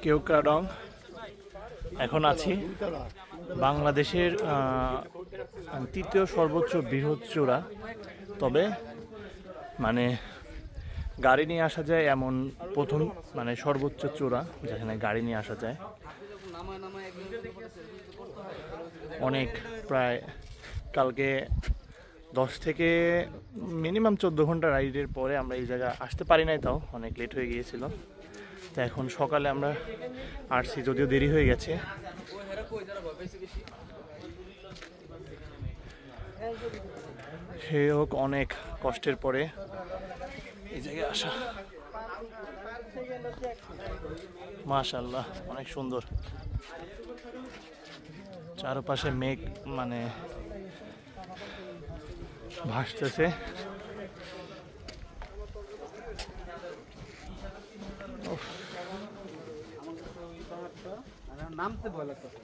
কেওক্রাডং এখন আছি বাংলাদেশের তৃতীয় সর্বোচ্চ বৃহৎ চূড়া, তবে মানে গাড়ি নিয়ে আসা যায় এমন প্রথম মানে সর্বোচ্চ চূড়া যেখানে গাড়ি নিয়ে আসা যায়। অনেক প্রায় কালকে 10 থেকে মিনিমাম 14 ঘন্টা রাইডের পরে আমরা এই জায়গায় আসতে পারি নাই, তাও অনেক লেট হয়ে গিয়েছিল। তো এখন সকালে আমরা আসছি, যদিও দেরি হয়ে গেছে। সে হোক, অনেক কষ্টের পরে এই জায়গায় আসা। মাশাআল্লাহ, অনেক সুন্দর। চারপাশে মেঘ মানে ভাসতেছে। নামতে ভয় লাগতেছে।